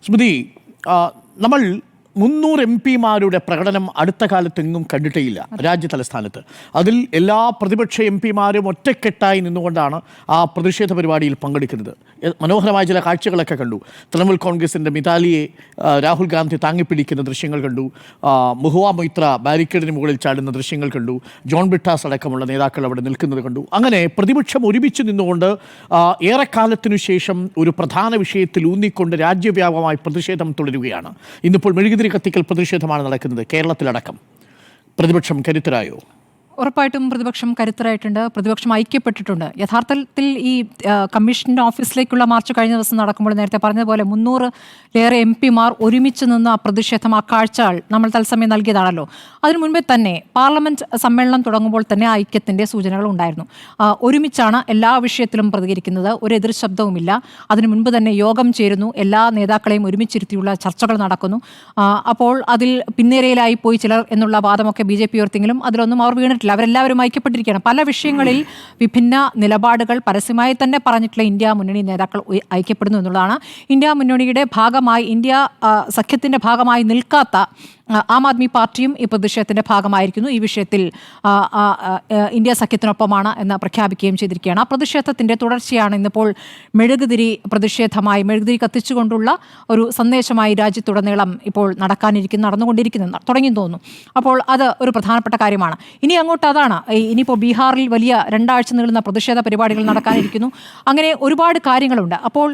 സ്മൃതി, നമ്മൾ 300 MP-മാരുടെ പ്രകടനം അടുത്ത കാലത്തെങ്ങും കണ്ടിട്ടേയില്ല രാജ്യ തലസ്ഥാനത്ത്. അതിൽ എല്ലാ പ്രതിപക്ഷ MP-മാരും ഒറ്റക്കെട്ടായി നിന്നുകൊണ്ടാണ് ആ പ്രതിഷേധ പരിപാടിയിൽ പങ്കെടുക്കുന്നത്. മനോഹരമായ ചില കാഴ്ചകളൊക്കെ കണ്ടു. തൃണമൂൽ കോൺഗ്രസിൻ്റെ മിതാലിയെ രാഹുൽ ഗാന്ധി താങ്ങിപ്പിടിക്കുന്ന ദൃശ്യങ്ങൾ കണ്ടു. മുഹുവ മൊയ്ത്ര ബാരിക്കേഡിന് മുകളിൽ ചാടുന്ന ദൃശ്യങ്ങൾ കണ്ടു. ജോൺ ബിട്ടാസ് അടക്കമുള്ള നേതാക്കൾ അവിടെ നിൽക്കുന്നത് കണ്ടു. അങ്ങനെ പ്രതിപക്ഷം ഒരുമിച്ച് നിന്നുകൊണ്ട് ഏറെക്കാലത്തിനു ശേഷം ഒരു പ്രധാന വിഷയത്തിൽ ഊന്നിക്കൊണ്ട് രാജ്യവ്യാപകമായി പ്രതിഷേധം തുടരുകയാണ്. ഇന്നിപ്പോൾ മെഴുകുതിരി കത്തിക്കൽ പ്രതിഷേധമാണ് നടക്കുന്നത്. കേരളത്തിലടക്കം പ്രതിപക്ഷം കരുത്തരായോ? ഉറപ്പായിട്ടും പ്രതിപക്ഷം കരുത്തരായിട്ടുണ്ട്. പ്രതിപക്ഷം ഐക്യപ്പെട്ടിട്ടുണ്ട്. യഥാർത്ഥത്തിൽ ഈ കമ്മീഷൻ്റെ ഓഫീസിലേക്കുള്ള മാർച്ച് കഴിഞ്ഞ ദിവസം നടക്കുമ്പോൾ നേരത്തെ പറഞ്ഞതുപോലെ 300-ലേറെ MP-മാർ ഒരുമിച്ച് നിന്ന് ആ പ്രതിഷേധം, ആ കാഴ്ചകൾ നമ്മൾ തത്സമയം നൽകിയതാണല്ലോ. അതിനു മുൻപേ തന്നെ പാർലമെൻറ്റ് സമ്മേളനം തുടങ്ങുമ്പോൾ തന്നെ ഐക്യത്തിൻ്റെ സൂചനകൾ ഉണ്ടായിരുന്നു. ഒരുമിച്ചാണ് എല്ലാ വിഷയത്തിലും പ്രതികരിക്കുന്നത്. ഒരു എതിർ ശബ്ദവുമില്ല. അതിനു മുൻപ് തന്നെ യോഗം ചേരുന്നു. എല്ലാ നേതാക്കളെയും ഒരുമിച്ചിരുത്തിയുള്ള ചർച്ചകൾ നടക്കുന്നു. അപ്പോൾ അതിൽ പിൻനിരയിലായി പോയി ചിലർ എന്നുള്ള വാദമൊക്കെ BJP ഉയർത്തിയെങ്കിലും അതിലൊന്നും അവർ വീണിട്ടില്ല. അവരെല്ലാവരും ഐക്യപ്പെട്ടിരിക്കുകയാണ്. പല വിഷയങ്ങളിൽ വിഭിന്ന നിലപാടുകൾ പരസ്യമായി തന്നെ പറഞ്ഞിട്ടുള്ള ഇന്ത്യ മുന്നണി നേതാക്കൾ ഐക്യപ്പെടുന്നു എന്നുള്ളതാണ്. ഇന്ത്യ മുന്നണിയുടെ ഭാഗമായി, ഇന്ത്യ സഖ്യത്തിൻ്റെ ഭാഗമായി നിൽക്കാത്ത ആം ആദ്മി പാർട്ടിയും ഈ പ്രതിഷേധത്തിൻ്റെ ഭാഗമായിരിക്കുന്നു. ഈ വിഷയത്തിൽ ഇന്ത്യ സഖ്യത്തിനൊപ്പമാണ് എന്ന് പ്രഖ്യാപിക്കുകയും ചെയ്തിരിക്കുകയാണ്. ആ പ്രതിഷേധത്തിൻ്റെ തുടർച്ചയാണ് ഇന്നിപ്പോൾ മെഴുകുതിരി പ്രതിഷേധമായി, മെഴുകുതിരി കത്തിച്ചുകൊണ്ടുള്ള ഒരു സന്ദേശമായി രാജ്യത്തുടനീളം ഇപ്പോൾ നടന്നുകൊണ്ടിരിക്കുന്നത് തുടങ്ങിയെന്ന് തോന്നുന്നു. അപ്പോൾ അത് ഒരു പ്രധാനപ്പെട്ട കാര്യമാണ്. ഇനി അങ്ങോട്ട് അതാണ്. ഇനിയിപ്പോൾ ബീഹാറിൽ വലിയ 2 ആഴ്ച നീളുന്ന പ്രതിഷേധ പരിപാടികൾ നടക്കാനിരിക്കുന്നു. അങ്ങനെ ഒരുപാട് കാര്യങ്ങളുണ്ട്. അപ്പോൾ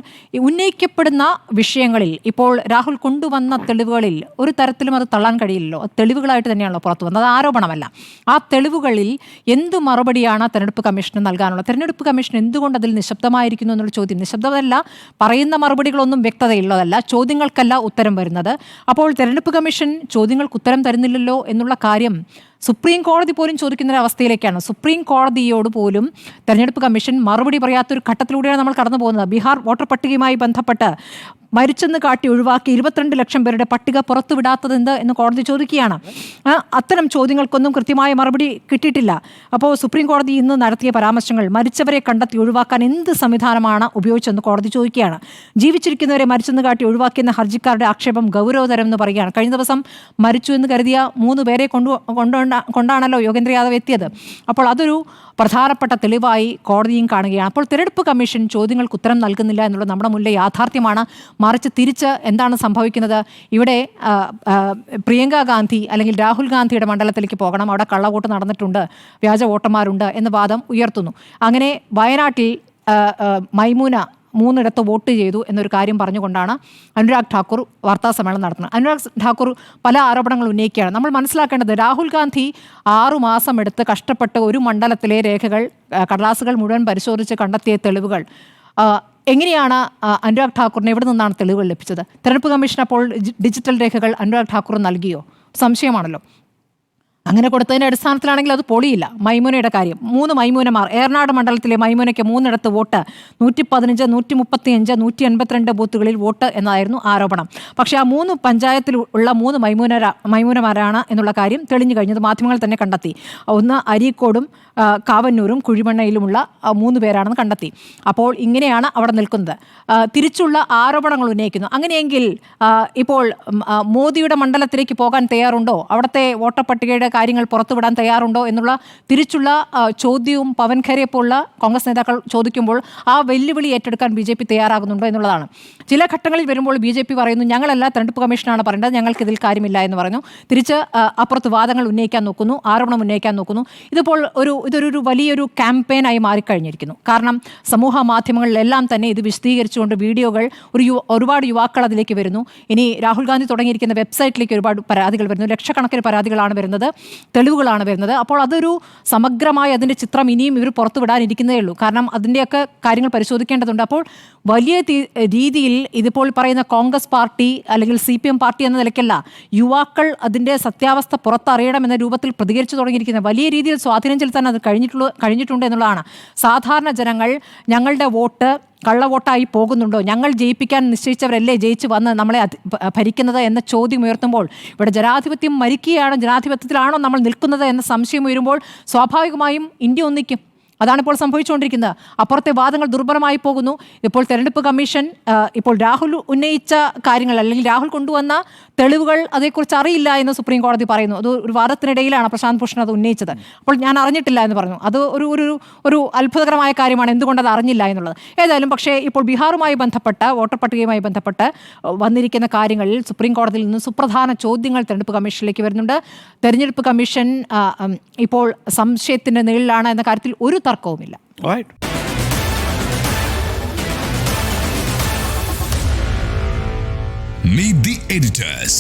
ഉന്നയിക്കപ്പെടുന്ന വിഷയങ്ങളിൽ ഇപ്പോൾ രാഹുൽ കൊണ്ടുവന്ന തെളിവുകളിൽ ഒരു തരത്തിലും അത് തള്ളാൻ കഴിയില്ലല്ലോ. തെളിവുകളായിട്ട് തന്നെയാണല്ലോ പുറത്തു വന്നത്. അത് ആരോപണമല്ല. ആ തെളിവുകളിൽ എന്ത് മറുപടിയാണ് തെരഞ്ഞെടുപ്പ് കമ്മീഷന് നൽകാനുള്ളത്? തെരഞ്ഞെടുപ്പ് കമ്മീഷൻ എന്തുകൊണ്ട് അതിൽ നിശബ്ദമായിരിക്കുന്നു എന്നുള്ള ചോദ്യം. നിശബ്ദമല്ല, പറയുന്ന മറുപടികളൊന്നും വ്യക്തതയുള്ളതല്ല, ചോദ്യങ്ങൾക്കല്ല ഉത്തരം വരുന്നത്. അപ്പോൾ തെരഞ്ഞെടുപ്പ് കമ്മീഷൻ ചോദ്യങ്ങൾക്ക് ഉത്തരം തരുന്നില്ലല്ലോ എന്നുള്ള കാര്യം സുപ്രീം കോടതി പോലും ചോദിക്കുന്നൊരവസ്ഥയിലേക്കാണ്. സുപ്രീം കോടതിയോട് പോലും തെരഞ്ഞെടുപ്പ് കമ്മീഷൻ മറുപടി പറയാത്തൊരു ഘട്ടത്തിലൂടെയാണ് നമ്മൾ കടന്നു പോകുന്നത്. ബീഹാർ വോട്ടർ പട്ടികയുമായി ബന്ധപ്പെട്ട് മരിച്ചെന്ന് കാട്ടി ഒഴിവാക്കി 22 ലക്ഷം പേരുടെ പട്ടിക പുറത്തുവിടാത്തതെന്ത് എന്ന് കോടതി ചോദിക്കുകയാണ്. അത്തരം ചോദ്യങ്ങൾക്കൊന്നും കൃത്യമായ മറുപടി കിട്ടിയിട്ടില്ല. അപ്പോൾ സുപ്രീം കോടതി ഇന്ന് നടത്തിയ പരാമർശങ്ങൾ, മരിച്ചവരെ കണ്ടെത്തി ഒഴിവാക്കാൻ എന്ത് സംവിധാനമാണ് ഉപയോഗിച്ചെന്ന് കോടതി ചോദിക്കുകയാണ്. ജീവിച്ചിരിക്കുന്നവരെ മരിച്ചെന്ന് കാട്ടി ഒഴിവാക്കിയെന്ന ഹർജിക്കാരുടെ ആക്ഷേപം ഗൗരവതരം എന്ന് പറയുകയാണ്. കഴിഞ്ഞ ദിവസം മരിച്ചു എന്ന് കരുതിയ 3 പേരെ കൊണ്ടാണല്ലോ യോഗേന്ദ്ര യാദവ് എത്തിയത്. അപ്പോൾ അതൊരു പ്രധാനപ്പെട്ട തെളിവായി കോടതിയും കാണുകയാണ്. അപ്പോൾ തിരഞ്ഞെടുപ്പ് കമ്മീഷൻ ചോദ്യങ്ങൾക്ക് ഉത്തരം നൽകുന്നില്ല എന്നുള്ളത് നമ്മുടെ മുന്നിലെ യാഥാർത്ഥ്യമാണ്. മറിച്ച് തിരിച്ച് എന്താണ് സംഭവിക്കുന്നത്? ഇവിടെ പ്രിയങ്ക ഗാന്ധി അല്ലെങ്കിൽ രാഹുൽ ഗാന്ധിയുടെ മണ്ഡലത്തിലേക്ക് പോകണം, അവിടെ കള്ളവോട്ട് നടന്നിട്ടുണ്ട്, വ്യാജ വോട്ടർമാരുണ്ട് എന്ന വാദം ഉയർത്തുന്നു. അങ്ങനെ വയനാട്ടിൽ മൈമൂന 3 വോട്ട് ചെയ്തു എന്നൊരു കാര്യം പറഞ്ഞുകൊണ്ടാണ് അനുരാഗ് ഠാക്കൂർ വാർത്താസമ്മേളനം നടത്തുന്നത്. അനുരാഗ് ഠാക്കൂർ പല ആരോപണങ്ങൾ ഉന്നയിക്കുകയാണ്. നമ്മൾ മനസ്സിലാക്കേണ്ടത്, രാഹുൽ ഗാന്ധി 6 മാസം എടുത്ത് കഷ്ടപ്പെട്ട് ഒരു മണ്ഡലത്തിലെ രേഖകൾ, കടലാസുകൾ മുഴുവൻ പരിശോധിച്ച് കണ്ടെത്തിയ തെളിവുകൾ എങ്ങനെയാണ് അനുരാഗ് ഠാക്കൂറിന് എവിടെ നിന്നാണ് തെളിവുകൾ ലഭിച്ചത്? തെരഞ്ഞെടുപ്പ് കമ്മീഷൻ അപ്പോൾ ഡിജിറ്റൽ രേഖകൾ അനുരാഗ് ഠാക്കൂർ നൽകിയോ? സംശയമാണല്ലോ. അങ്ങനെ കൊടുത്തതിൻ്റെ അടിസ്ഥാനത്തിലാണെങ്കിൽ അത് പൊളിയില്ല. മൈമൂനയുടെ കാര്യം, 3 മൈമൂനമാർ, ഏറനാട് മണ്ഡലത്തിലെ മൈമൂനയ്ക്ക് 3 വോട്ട്, 115, 135, 182 ബൂത്തുകളിൽ വോട്ട് എന്നായിരുന്നു ആരോപണം. പക്ഷേ ആ 3 പഞ്ചായത്തിൽ ഉള്ള 3 മൈമൂനമാരാണ് എന്നുള്ള കാര്യം തെളിഞ്ഞു കഴിഞ്ഞത് മാധ്യമങ്ങൾ തന്നെ കണ്ടെത്തി. ഒന്ന് അരീക്കോടും കാവന്നൂരും കുഴിമണ്ണയിലുമുള്ള 3 പേരാണെന്ന് കണ്ടെത്തി. അപ്പോൾ ഇങ്ങനെയാണ് അവിടെ നിൽക്കുന്നത്. തിരിച്ചുള്ള ആരോപണങ്ങൾ ഉന്നയിക്കുന്നു. അങ്ങനെയെങ്കിൽ ഇപ്പോൾ മോദിയുടെ മണ്ഡലത്തിലേക്ക് പോകാൻ തയ്യാറുണ്ടോ, അവിടുത്തെ വോട്ടർ പട്ടികയുടെ കാര്യങ്ങൾ പുറത്തുവിടാൻ തയ്യാറുണ്ടോ എന്നുള്ള തിരിച്ചുള്ള ചോദ്യവും പവൻ ഖേരയെ പോലുള്ള കോൺഗ്രസ് നേതാക്കൾ ചോദിക്കുമ്പോൾ ആ വെല്ലുവിളി ഏറ്റെടുക്കാൻ BJP തയ്യാറാകുന്നുണ്ടോ എന്നുള്ളതാണ്. ചില ഘട്ടങ്ങളിൽ വരുമ്പോൾ BJP പറയുന്നു, ഞങ്ങളല്ല തെരഞ്ഞെടുപ്പ് കമ്മീഷനാണ് പറയേണ്ടത്, ഞങ്ങൾക്ക് ഇതിൽ കാര്യമില്ല എന്ന് പറഞ്ഞു. തിരിച്ച് അപ്പുറത്ത് വാദങ്ങൾ ഉന്നയിക്കാൻ നോക്കുന്നു, ആരോപണം ഉന്നയിക്കാൻ നോക്കുന്നു. ഇതൊരു വലിയൊരു ക്യാമ്പയിനായി മാറിക്കഴിഞ്ഞിരിക്കുന്നു. കാരണം സമൂഹ മാധ്യമങ്ങളിലെല്ലാം തന്നെ ഇത് വിശദീകരിച്ചുകൊണ്ട് വീഡിയോകൾ, ഒരുപാട് യുവാക്കൾ അതിലേക്ക് വരുന്നു. ഇനി രാഹുൽ ഗാന്ധി തുടങ്ങിയിരിക്കുന്ന വെബ്സൈറ്റിലേക്ക് ഒരുപാട് പരാതികൾ വരുന്നു. ലക്ഷക്കണക്കിന് പരാതികളാണ് വരുന്നത്, തെളിവുകളാണ് വരുന്നത്. അപ്പോൾ അതൊരു സമഗ്രമായ അതിൻ്റെ ചിത്രം ഇനിയും ഇവർ പുറത്തുവിടാനിരിക്കുന്നതേ ഉള്ളൂ. കാരണം അതിൻ്റെയൊക്കെ കാര്യങ്ങൾ പരിശോധിക്കേണ്ടതുണ്ട്. അപ്പോൾ വലിയ രീതിയിൽ ഇതിപ്പോൾ പറയുന്ന കോൺഗ്രസ് പാർട്ടി അല്ലെങ്കിൽ CPM പാർട്ടി എന്ന നിലയ്ക്കല്ല, യുവാക്കൾ അതിൻ്റെ സത്യാവസ്ഥ പുറത്തറിയണമെന്ന രൂപത്തിൽ പ്രതികരിച്ചു തുടങ്ങിയിരിക്കുന്നത്. വലിയ രീതിയിൽ സ്വാധീനം ചെലുത്താൻ അത് കഴിഞ്ഞിട്ടുണ്ട് എന്നുള്ളതാണ്. സാധാരണ ജനങ്ങൾ ഞങ്ങളുടെ വോട്ട് കള്ളവോട്ടായി പോകുന്നുണ്ടോ, ഞങ്ങൾ ജയിപ്പിക്കാൻ നിശ്ചയിച്ചവരല്ലേ ജയിച്ച് വന്ന് നമ്മളെ ഭരിക്കുന്നത് എന്ന ചോദ്യം ഉയർത്തുമ്പോൾ, ഇവിടെ ജനാധിപത്യം മരിക്കുകയാണോ, ജനാധിപത്യത്തിലാണോ നമ്മൾ നിൽക്കുന്നത് എന്ന സംശയം ഉയരുമ്പോൾ സ്വാഭാവികമായും ഇന്ത്യ ഒന്നിക്കും. അതാണ് ഇപ്പോൾ സംഭവിച്ചുകൊണ്ടിരിക്കുന്നത്. അപ്പുറത്തെ വാദങ്ങൾ ദുർബലമായി പോകുന്നു. ഇപ്പോൾ തെരഞ്ഞെടുപ്പ് കമ്മീഷൻ ഇപ്പോൾ രാഹുൽ ഉന്നയിച്ച കാര്യങ്ങൾ അല്ലെങ്കിൽ രാഹുൽ കൊണ്ടുവന്ന തെളിവുകൾ അതേക്കുറിച്ച് അറിയില്ല എന്ന് സുപ്രീം കോടതി പറയുന്നു. അത് ഒരു വാദത്തിനിടയിലാണ് പ്രശാന്ത് ഭൂഷൺ അത് ഉന്നയിച്ചത്. അപ്പോൾ ഞാൻ അറിഞ്ഞിട്ടില്ല എന്ന് പറഞ്ഞു. അത് ഒരു അത്ഭുതകരമായ കാര്യമാണ്, എന്തുകൊണ്ട് അത് അറിഞ്ഞില്ല എന്നുള്ളത്. ഏതായാലും പക്ഷേ ഇപ്പോൾ ബീഹാറുമായി ബന്ധപ്പെട്ട് വോട്ടർ പട്ടികയുമായി ബന്ധപ്പെട്ട് വന്നിരിക്കുന്ന കാര്യങ്ങളിൽ സുപ്രീം കോടതിയിൽ നിന്ന് സുപ്രധാന ചോദ്യങ്ങൾ തെരഞ്ഞെടുപ്പ് കമ്മീഷനിലേക്ക് വരുന്നുണ്ട്. തെരഞ്ഞെടുപ്പ് കമ്മീഷൻ ഇപ്പോൾ സംശയത്തിന്റെ നിഴലിലാണ് എന്ന കാര്യത്തിൽ ഒരു തർക്കവുമില്ല. Meet the editors.